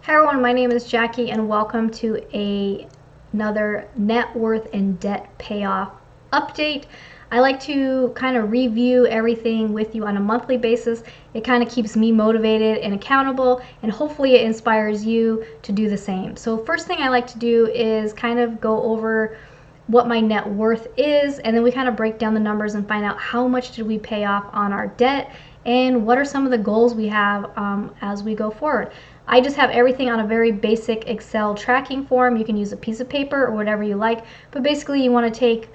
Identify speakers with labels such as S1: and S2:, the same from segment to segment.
S1: Hi everyone, my name is Jackie and welcome to another net worth and debt payoff update. I like to kind of review everything with you on a monthly basis. It kind of keeps me motivated and accountable, and hopefully it inspires you to do the same. So first thing I like to do is kind of go over what my net worth is, and then we kind of break down the numbers and find out how much did we pay off on our debt and what are some of the goals we have as we go forward. I just have everything on a very basic Excel tracking form. You can use a piece of paper or whatever you like, but basically you want to take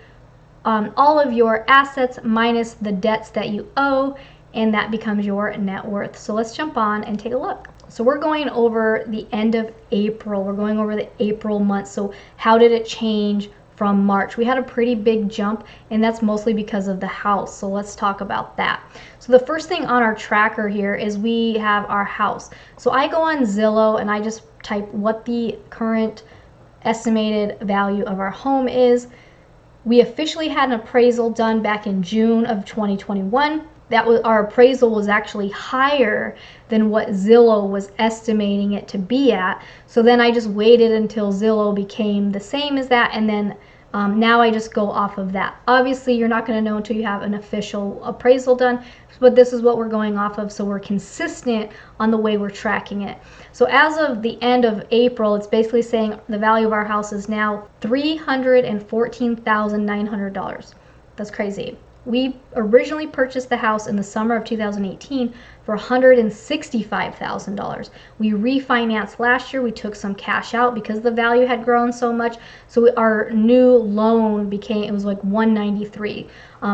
S1: all of your assets minus the debts that you owe, and that becomes your net worth. So let's jump on and take a look. So we're going over the end of April. We're going over the April month. So how did it change from March? We had a pretty big jump, and that's mostly because of the house. So let's talk about that. So the first thing on our tracker here is we have our house. So I go on Zillow and I just type what the current estimated value of our home is. We officially had an appraisal done back in June of 2021. Our appraisal was actually higher than what Zillow was estimating it to be at. So then I just waited until Zillow became the same as that, and then now I just go off of that. Obviously, you're not going to know until you have an official appraisal done, but this is what we're going off of, so we're consistent on the way we're tracking it. So as of the end of April, it's basically saying the value of our house is now $314,900. That's crazy. We originally purchased the house in the summer of 2018 for $165,000. We refinanced last year. We took some cash out because the value had grown so much. So our new loan it was like $193,000.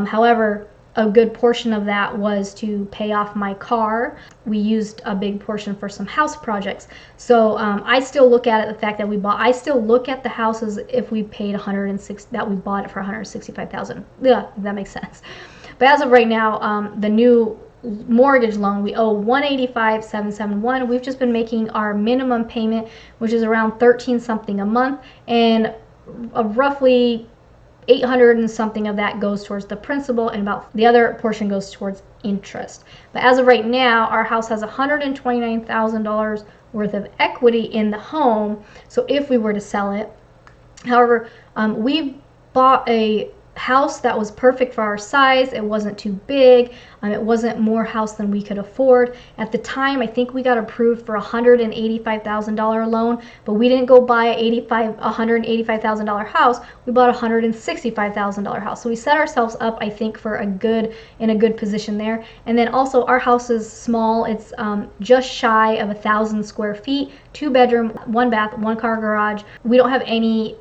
S1: However, a good portion of that was to pay off my car. We used a big portion for some house projects. So I still look at it, the fact that I still look at the house as if we paid that we bought it for $165,000. Yeah, if that makes sense. But as of right now, the new mortgage loan, we owe $185,771. We've just been making our minimum payment, which is around 13 something a month, and roughly 800 and something of that goes towards the principal, and about the other portion goes towards interest. But as of right now, our house has $129,000 worth of equity in the home, so if we were to sell it. However, we bought a house that was perfect for our size. It wasn't too big. It wasn't more house than we could afford. At the time, I think we got approved for a $185,000 loan, but we didn't go buy a $185,000 house. We bought a $165,000 house. So we set ourselves up, I think, for in a good position there. And then also our house is small. It's just shy of 1,000 square feet, 2-bedroom, 1-bath, 1-car garage. We don't have any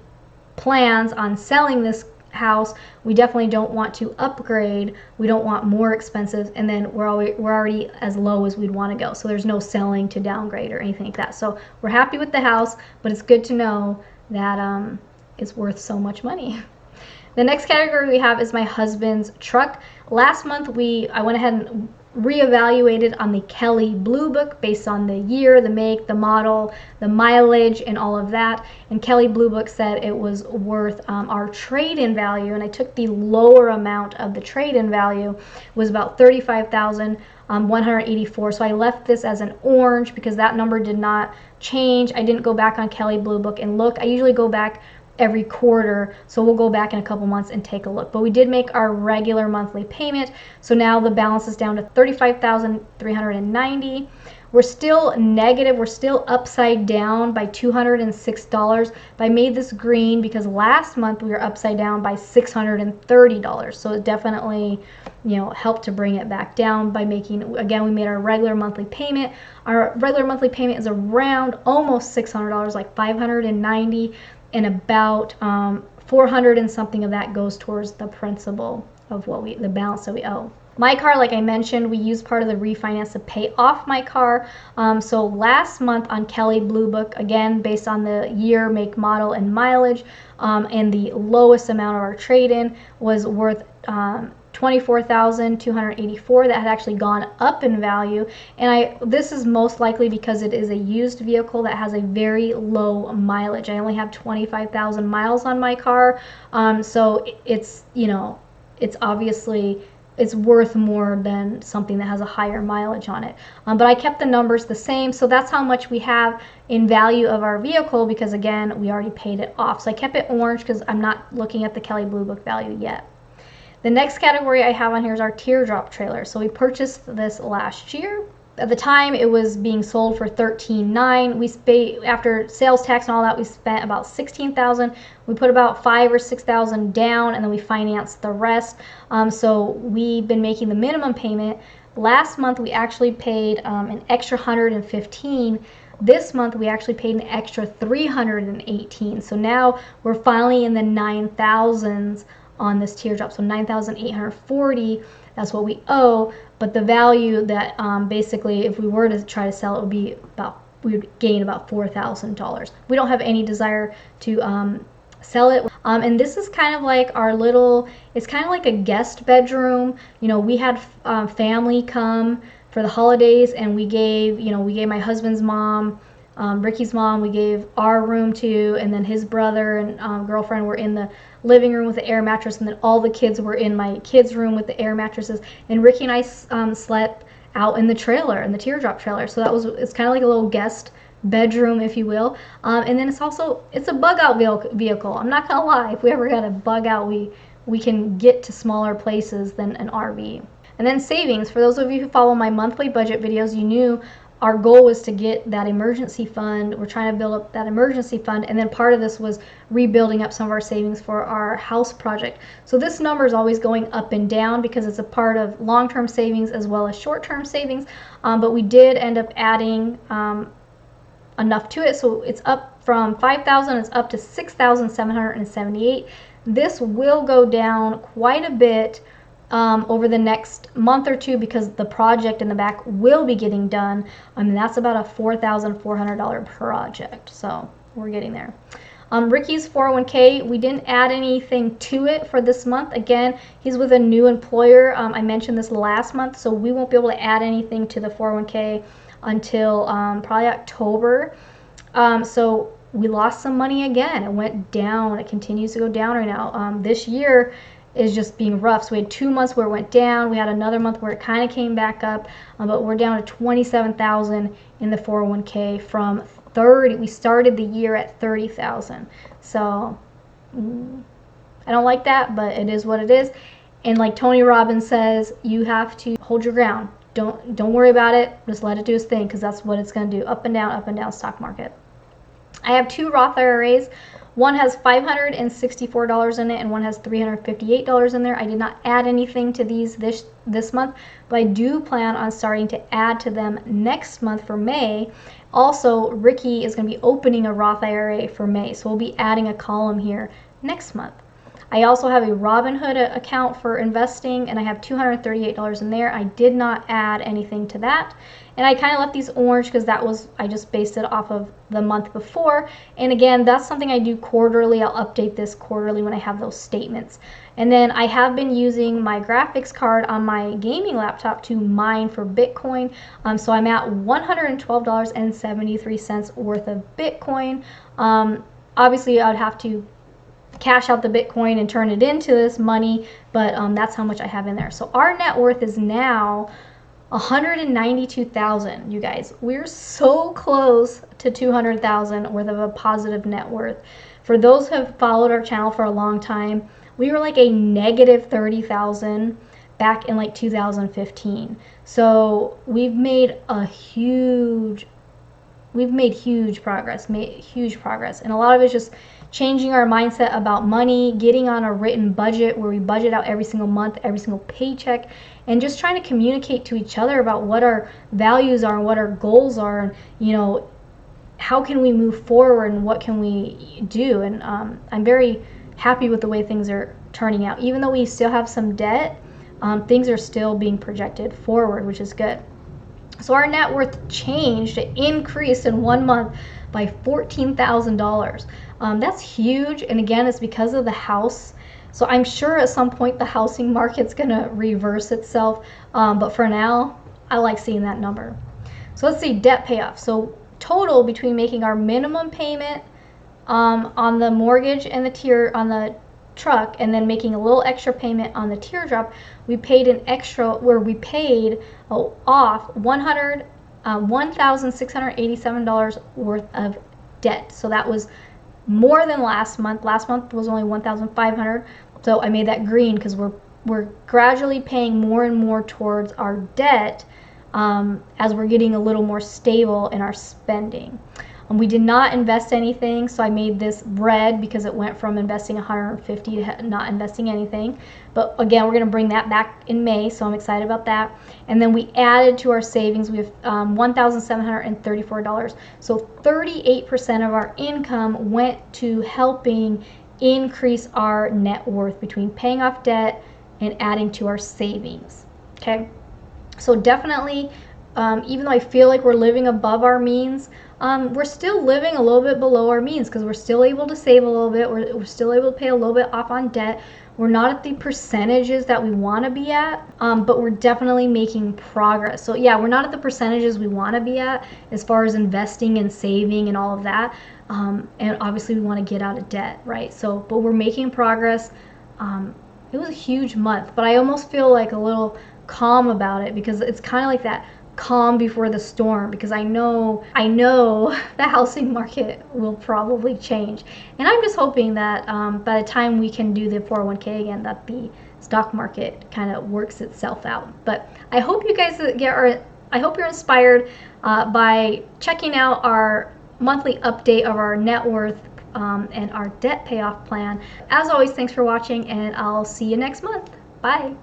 S1: plans on selling this house. We definitely don't want to upgrade. We don't want more expensive, and then we're already as low as we'd want to go. So there's no selling to downgrade or anything like that. So we're happy with the house, but it's good to know that it's worth so much money. The next category we have is my husband's truck. Last month I went ahead and reevaluated on the Kelley Blue Book based on the year, the make, the model, the mileage, and all of that. And Kelley Blue Book said it was worth our trade-in value, and I took the lower amount of the trade-in value, was about $35,184. So I left this as an orange because that number did not change. I didn't go back on Kelley Blue Book and look. I usually go back every quarter, so we'll go back in a couple months and take a look. But we did make our regular monthly payment, so now the balance is down to $35,390. We're still negative. We're still upside down by $206. But I made this green because last month we were upside down by $630. So it definitely, helped to bring it back down by making, again, we made our regular monthly payment. Our regular monthly payment is around almost $600, like $590. And about 400 and something of that goes towards the principal of the balance that we owe. My car, like I mentioned, we used part of the refinance to pay off my car. So last month on Kelley Blue Book, again, based on the year, make, model, and mileage, and the lowest amount of our trade-in was worth $24,284. That had actually gone up in value, and this is most likely because it is a used vehicle that has a very low mileage. I only have 25,000 miles on my car, so it's it's obviously it's worth more than something that has a higher mileage on it. But I kept the numbers the same, so that's how much we have in value of our vehicle, because again, we already paid it off. So I kept it orange because I'm not looking at the Kelley Blue Book value yet. The next category I have on here is our Teardrop trailer. So we purchased this last year. At the time, it was being sold for $13,900. We spent, after sales tax and all that, we spent about $16,000. We put about $5,000 or $6,000 down, and then we financed the rest. So we've been making the minimum payment. Last month, we actually paid an extra $115. This month, we actually paid an extra $318. So now we're finally in the 9,000s on this Teardrop. So $9,840. That's what we owe, but the value that basically, if we were to try to sell it, would be about, we would gain about $4,000. We don't have any desire to sell it. And this is kind of like our little, it's kind of like a guest bedroom. You know, we had family come for the holidays, and we gave, you know, we gave my husband's mom, Ricky's mom, we gave our room to, and then his brother and girlfriend were in the living room with the air mattress, and then all the kids were in my kids' room with the air mattresses, and Ricky and I slept out in the trailer, in the Teardrop trailer. So that was, it's kind of like a little guest bedroom, if you will. And then it's also, it's a bug out vehicle. I'm not gonna lie, if we ever got a bug out, we can get to smaller places than an RV. And then savings. For those of you who follow my monthly budget videos, you knew our goal was to get that emergency fund. We're trying to build up that emergency fund, and then part of this was rebuilding up some of our savings for our house project. So this number is always going up and down because it's a part of long-term savings as well as short-term savings, but we did end up adding enough to it, so it's up from $5,000, it's up to $6,778. This will go down quite a bit over the next month or two, because the project in the back will be getting done. I mean, that's about a $4,400 project, so we're getting there. Ricky's 401k, we didn't add anything to it for this month. Again, he's with a new employer. I mentioned this last month, so we won't be able to add anything to the 401k until probably October. So we lost some money again. It went down. It continues to go down right now. This year is just being rough. So we had 2 months where it went down. We had another month where it kind of came back up, but we're down to 27,000 in the 401k from 30. We started the year at 30,000. So I don't like that, but it is what it is. And like Tony Robbins says, you have to hold your ground. Don't worry about it. Just let it do its thing, because that's what it's going to do. Up and down stock market. I have 2 Roth IRAs. One has $564 in it, and one has $358 in there. I did not add anything to these this month, but I do plan on starting to add to them next month for May. Also, Ricky is going to be opening a Roth IRA for May, so we'll be adding a column here next month. I also have a Robinhood account for investing, and I have $238 in there. I did not add anything to that. And I kind of left these orange because that was, I just based it off of the month before. And again, that's something I do quarterly. I'll update this quarterly when I have those statements. And then I have been using my graphics card on my gaming laptop to mine for Bitcoin. So I'm at $112.73 worth of Bitcoin. Obviously, I'd have to cash out the Bitcoin and turn it into this money, but that's how much I have in there. So our net worth is now $192,000, you guys. We're so close to $200,000 worth of a positive net worth. For those who have followed our channel for a long time, we were like a negative 30,000 back in like 2015. So we've made huge progress, and a lot of it's just changing our mindset about money, getting on a written budget where we budget out every single month, every single paycheck, and just trying to communicate to each other about what our values are and what our goals are, and you know, how can we move forward and what can we do. And I'm very happy with the way things are turning out. Even though we still have some debt, things are still being projected forward, which is good. So our net worth changed, it increased in 1 month by $14,000. That's huge, and again, it's because of the house. So I'm sure at some point the housing market's gonna reverse itself, but for now, I like seeing that number. So let's see, debt payoff. So total between making our minimum payment on the mortgage and on the truck and then making a little extra payment on the Teardrop, we paid an extra where we paid off $1,687 worth of debt. So that was more than last month. Last month was only $1,500. So I made that green because we're gradually paying more and more towards our debt as we're getting a little more stable in our spending. We did not invest anything, so I made this red because it went from investing $150 to not investing anything. But again, we're going to bring that back in May, so I'm excited about that. And then we added to our savings. We have $1,734. So 38% of our income went to helping increase our net worth between paying off debt and adding to our savings. Okay, so definitely, even though I feel like we're living above our means, we're still living a little bit below our means because we're still able to save a little bit. We're still able to pay a little bit off on debt. We're not at the percentages that we want to be at, but we're definitely making progress. So yeah, we're not at the percentages we want to be at as far as investing and saving and all of that. And obviously we want to get out of debt, right? So, but we're making progress. It was a huge month, but I almost feel like a little calm about it because it's kind of like that calm before the storm, because I know the housing market will probably change, and I'm just hoping that by the time we can do the 401k again, that the stock market kind of works itself out. But I hope you guys I hope you're inspired by checking out our monthly update of our net worth and our debt payoff plan. As always, thanks for watching, and I'll see you next month. Bye.